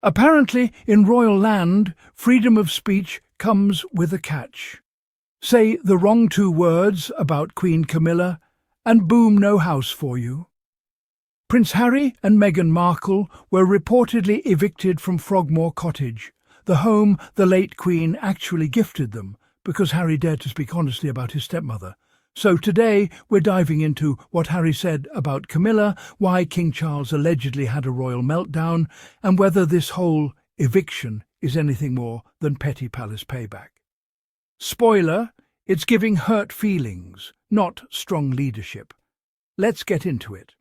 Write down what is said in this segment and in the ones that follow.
Apparently, in royal land, freedom of speech comes with a catch. Say the wrong two words about Queen Camilla, and boom, no house for you. Prince Harry and Meghan Markle were reportedly evicted from Frogmore Cottage, the home the late Queen actually gifted them, because Harry dared to speak honestly about his stepmother. So today we're diving into what Harry said about Camilla, why King Charles allegedly had a royal meltdown, and whether this whole eviction is anything more than petty palace payback. Spoiler, it's giving hurt feelings, not strong leadership. Let's get into it.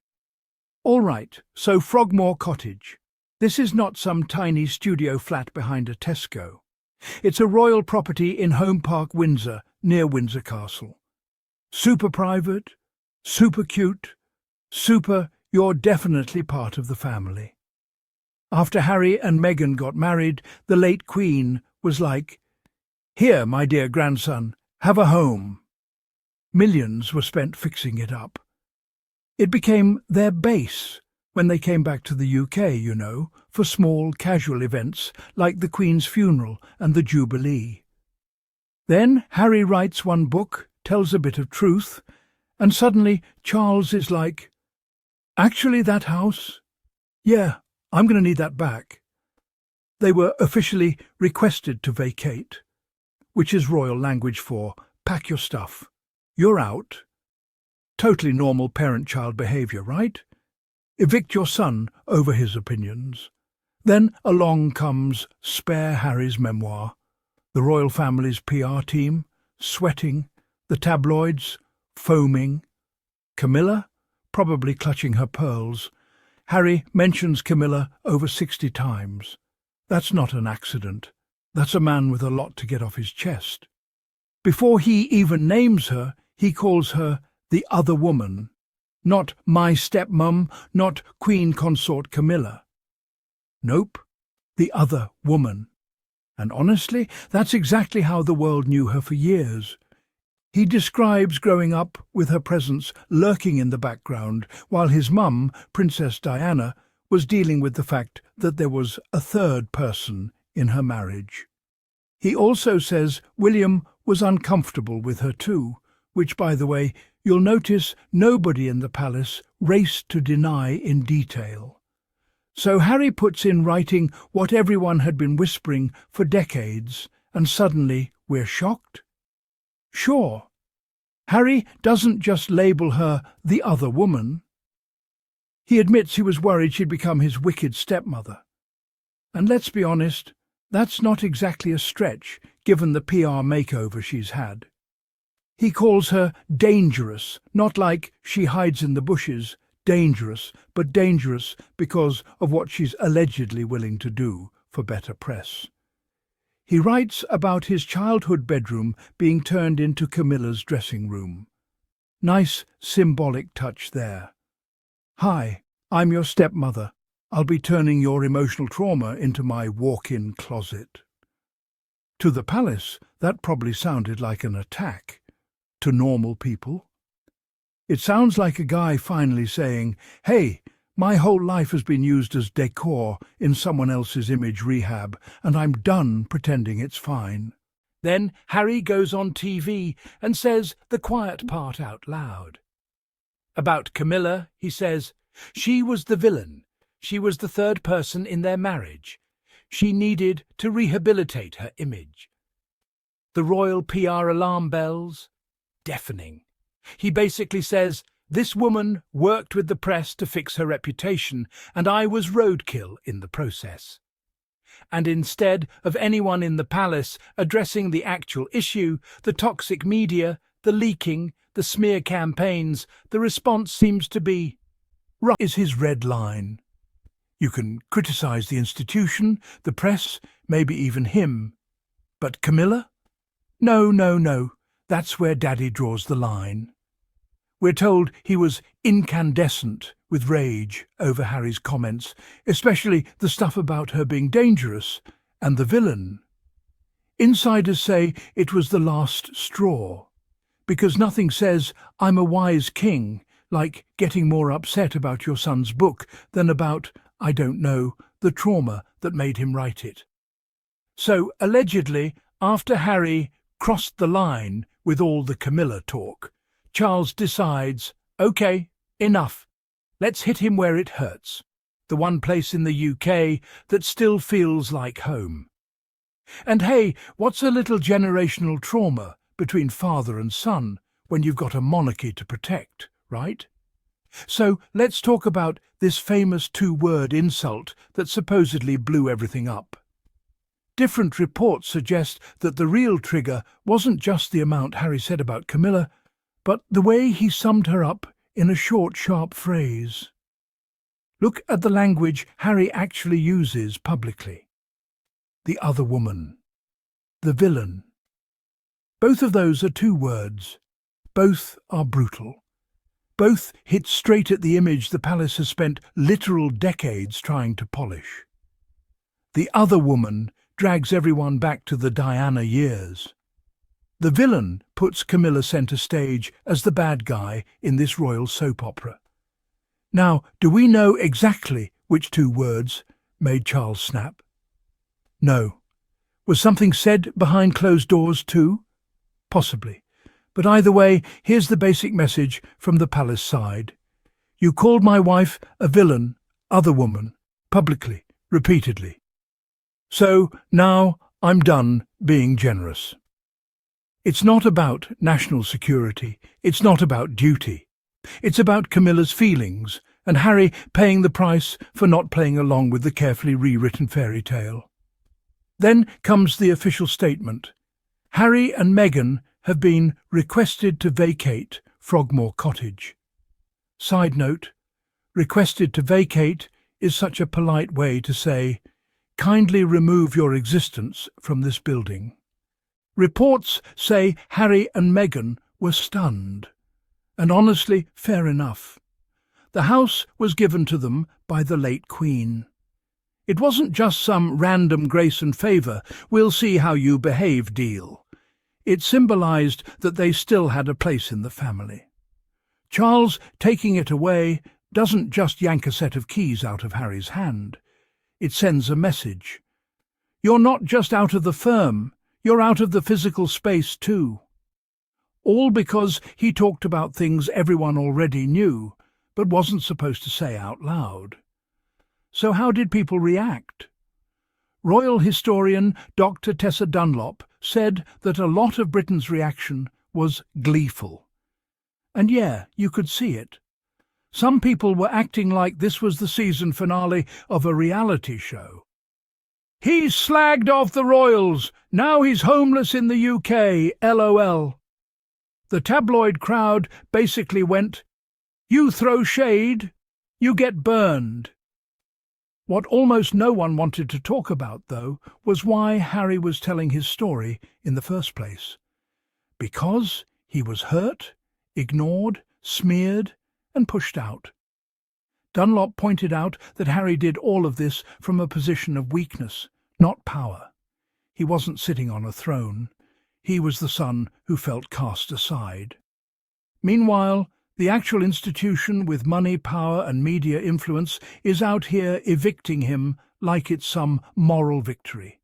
All right, so Frogmore Cottage. This is not some tiny studio flat behind a Tesco. It's a royal property in Home Park, Windsor, near Windsor Castle. Super private, super cute, super you're definitely part of the family. After Harry and Meghan got married, the late Queen was like, "Here, my dear grandson, have a home." Millions were spent fixing it up. It became their base when they came back to the UK, for small, casual events like the Queen's funeral and the Jubilee. Then Harry writes one book, tells a bit of truth, and suddenly Charles is like, "Actually, that house? Yeah, I'm going to need that back." They were officially requested to vacate, which is royal language for pack your stuff. You're out. Totally normal parent-child behaviour, right? Evict your son over his opinions. Then along comes Spare Harry's memoir, the royal family's PR team, sweating, the tabloids, foaming. Camilla, probably clutching her pearls. Harry mentions Camilla over 60 times. That's not an accident. That's a man with a lot to get off his chest. Before he even names her, he calls her the other woman. Not my stepmum, not Queen Consort Camilla. Nope, the other woman. And honestly, that's exactly how the world knew her for years. He describes growing up with her presence lurking in the background, while his mum, Princess Diana, was dealing with the fact that there was a third person in her marriage. He also says William was uncomfortable with her too, which, by the way, you'll notice nobody in the palace raced to deny in detail. So Harry puts in writing what everyone had been whispering for decades, and suddenly we're shocked? Sure. Harry doesn't just label her the other woman. He admits he was worried she'd become his wicked stepmother. And let's be honest, that's not exactly a stretch, given the PR makeover she's had. He calls her dangerous, not like she hides in the bushes, dangerous, but dangerous because of what she's allegedly willing to do for better press. He writes about his childhood bedroom being turned into Camilla's dressing room. Nice symbolic touch there. "Hi, I'm your stepmother. I'll be turning your emotional trauma into my walk-in closet." To the palace, that probably sounded like an attack. To normal people, it sounds like a guy finally saying, "Hey, my whole life has been used as decor in someone else's image rehab, and I'm done pretending it's fine." Then Harry goes on TV and says the quiet part out loud. About Camilla, he says, "She was the villain. She was the third person in their marriage. She needed to rehabilitate her image." The royal PR alarm bells? Deafening. He basically says, "This woman worked with the press to fix her reputation, and I was roadkill in the process." And instead of anyone in the palace addressing the actual issue, the toxic media, the leaking, the smear campaigns, the response seems to be, "Right is his red line." You can criticize the institution, the press, maybe even him. But Camilla? No, no, no. That's where Daddy draws the line. We're told he was incandescent with rage over Harry's comments, especially the stuff about her being dangerous and the villain. Insiders say it was the last straw, because nothing says, "I'm a wise king," like getting more upset about your son's book than about, I don't know, the the trauma that made him write it. So, allegedly, after Harry crossed the line with all the Camilla talk, Charles decides, okay, enough. Let's hit him where it hurts. The one place in the UK that still feels like home. And hey, what's a little generational trauma between father and son when you've got a monarchy to protect, right? So let's talk about this famous two-word insult that supposedly blew everything up. Different reports suggest that the real trigger wasn't just the amount Harry said about Camilla, but the way he summed her up in a short, sharp phrase. Look at the language Harry actually uses publicly. The other woman. The villain. Both of those are two words. Both are brutal. Both hit straight at the image the palace has spent literal decades trying to polish. The other woman drags everyone back to the Diana years. The villain puts Camilla centre stage as the bad guy in this royal soap opera. Now, do we know exactly which two words made Charles snap? No. Was something said behind closed doors too? Possibly. But either way, here's the basic message from the palace side. You called my wife a villain, other woman, publicly, repeatedly. So now I'm done being generous. It's not about national security. It's not about duty. It's about Camilla's feelings and Harry paying the price for not playing along with the carefully rewritten fairy tale. Then comes the official statement. Harry and Meghan have been requested to vacate Frogmore Cottage. Side note, requested to vacate is such a polite way to say, kindly remove your existence from this building. Reports say Harry and Meghan were stunned. And honestly, fair enough. The house was given to them by the late Queen. It wasn't just some random grace and favour, we'll see how you behave deal. It symbolised that they still had a place in the family. Charles, taking it away, doesn't just yank a set of keys out of Harry's hand. It sends a message. You're not just out of the firm, you're out of the physical space too. All because he talked about things everyone already knew, but wasn't supposed to say out loud. So how did people react? Royal historian Dr. Tessa Dunlop said that a lot of Britain's reaction was gleeful. And yeah, you could see it. Some people were acting like this was the season finale of a reality show. He's slagged off the royals, now he's homeless in the UK, LOL. The tabloid crowd basically went, you throw shade, you get burned. What almost no one wanted to talk about, though, was why Harry was telling his story in the first place. Because he was hurt, ignored, smeared, and pushed out. Dunlop pointed out that Harry did all of this from a position of weakness, not power. He wasn't sitting on a throne. He was the son who felt cast aside. Meanwhile, the actual institution with money, power and media influence is out here evicting him like it's some moral victory.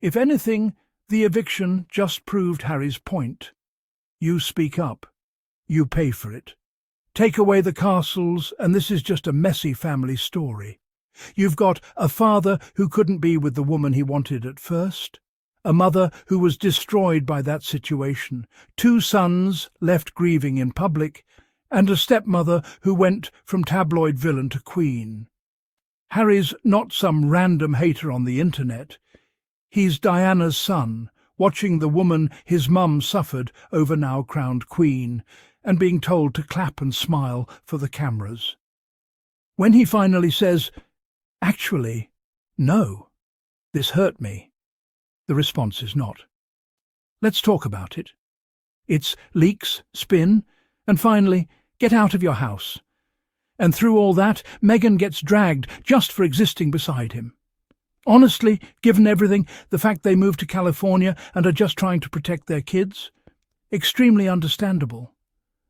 If anything, the eviction just proved Harry's point. You speak up. You pay for it. Take away the castles and this is just a messy family story. You've got a father who couldn't be with the woman he wanted at first, a mother who was destroyed by that situation, two sons left grieving in public, and a stepmother who went from tabloid villain to queen. Harry's not some random hater on the internet. He's Diana's son, watching the woman his mum suffered over now crowned queen, and being told to clap and smile for the cameras. When he finally says, actually, no, this hurt me, the response is not. Let's talk about it. It's leaks, spin, and finally, get out of your house. And through all that, Meghan gets dragged just for existing beside him. Honestly, given everything, the fact they moved to California and are just trying to protect their kids, extremely understandable.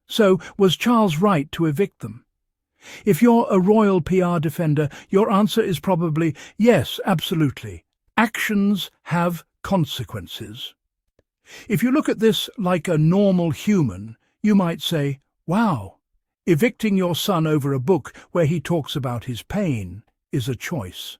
So, was Charles right to evict them? If you're a royal PR defender, your answer is probably yes, absolutely. Actions have consequences. If you look at this like a normal human, you might say, wow, evicting your son over a book where he talks about his pain is a choice.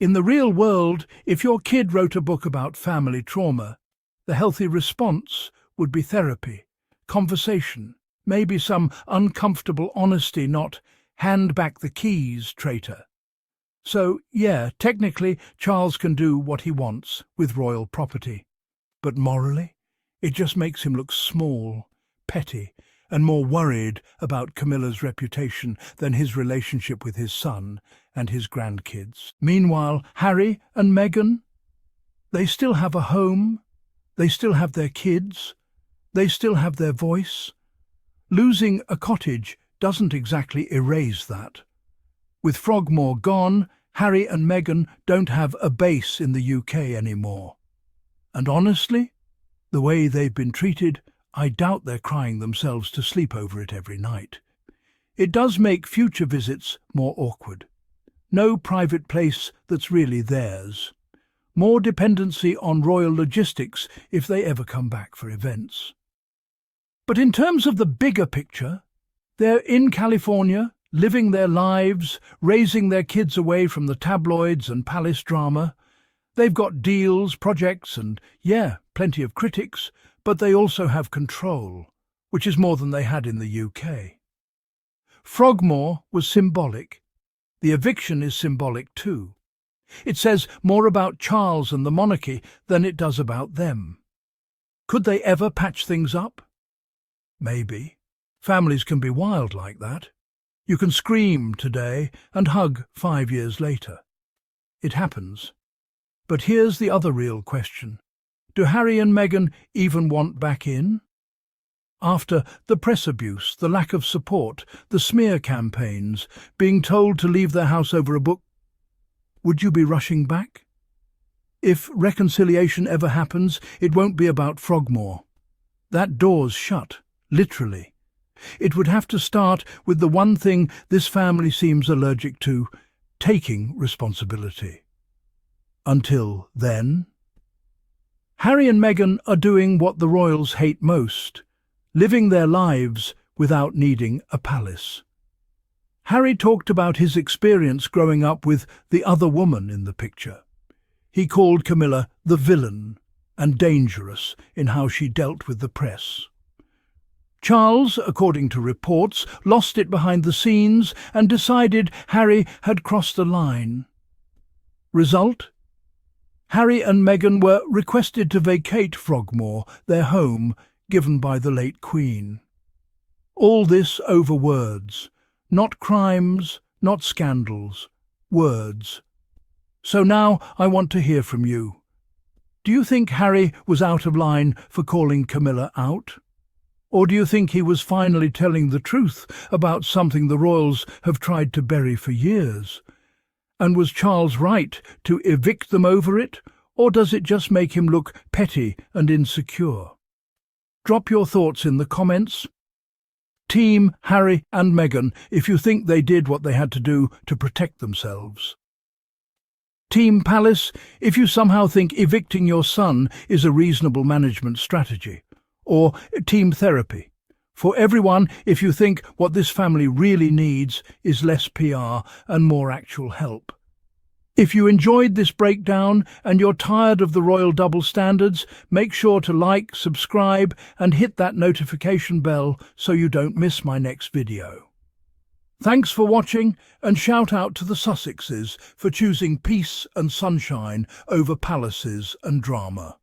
In the real world, if your kid wrote a book about family trauma, the healthy response would be therapy, conversation, maybe some uncomfortable honesty, not hand back the keys, traitor. So, yeah, technically, Charles can do what he wants with royal property. But morally, it just makes him look small, petty, and more worried about Camilla's reputation than his relationship with his son and his grandkids. Meanwhile, Harry and Meghan, they still have a home, they still have their kids, they still have their voice. Losing a cottage doesn't exactly erase that. With Frogmore gone, Harry and Meghan don't have a base in the UK anymore. And honestly, the way they've been treated, I doubt they're crying themselves to sleep over it every night. It does make future visits more awkward. No private place that's really theirs. More dependency on royal logistics if they ever come back for events. But in terms of the bigger picture, they're in California, living their lives, raising their kids away from the tabloids and palace drama. They've got deals, projects, and, yeah, plenty of critics, but they also have control, which is more than they had in the UK. Frogmore was symbolic. The eviction is symbolic too. It says more about Charles and the monarchy than it does about them. Could they ever patch things up? Maybe. Families can be wild like that. You can scream today and hug 5 years later. It happens. But here's the other real question. Do Harry and Meghan even want back in? After the press abuse, the lack of support, the smear campaigns, being told to leave their house over a book, would you be rushing back? If reconciliation ever happens, it won't be about Frogmore. That door's shut, literally. It would have to start with the one thing this family seems allergic to, taking responsibility. Until then, Harry and Meghan are doing what the royals hate most, living their lives without needing a palace. Harry talked about his experience growing up with the other woman in the picture. He called Camilla the villain and dangerous in how she dealt with the press. Charles, according to reports, lost it behind the scenes and decided Harry had crossed the line. Result? Harry and Meghan were requested to vacate Frogmore, their home, given by the late Queen. All this over words. Not crimes, not scandals. Words. So now I want to hear from you. Do you think Harry was out of line for calling Camilla out? Or do you think he was finally telling the truth about something the royals have tried to bury for years? And was Charles right to evict them over it, or does it just make him look petty and insecure? Drop your thoughts in the comments. Team Harry and Meghan, if you think they did what they had to do to protect themselves. Team Palace, if you somehow think evicting your son is a reasonable management strategy. Or Team Therapy. For everyone, if you think what this family really needs is less PR and more actual help. If you enjoyed this breakdown and you're tired of the royal double standards, make sure to like, subscribe and hit that notification bell so you don't miss my next video. Thanks for watching, and shout out to the Sussexes for choosing peace and sunshine over palaces and drama.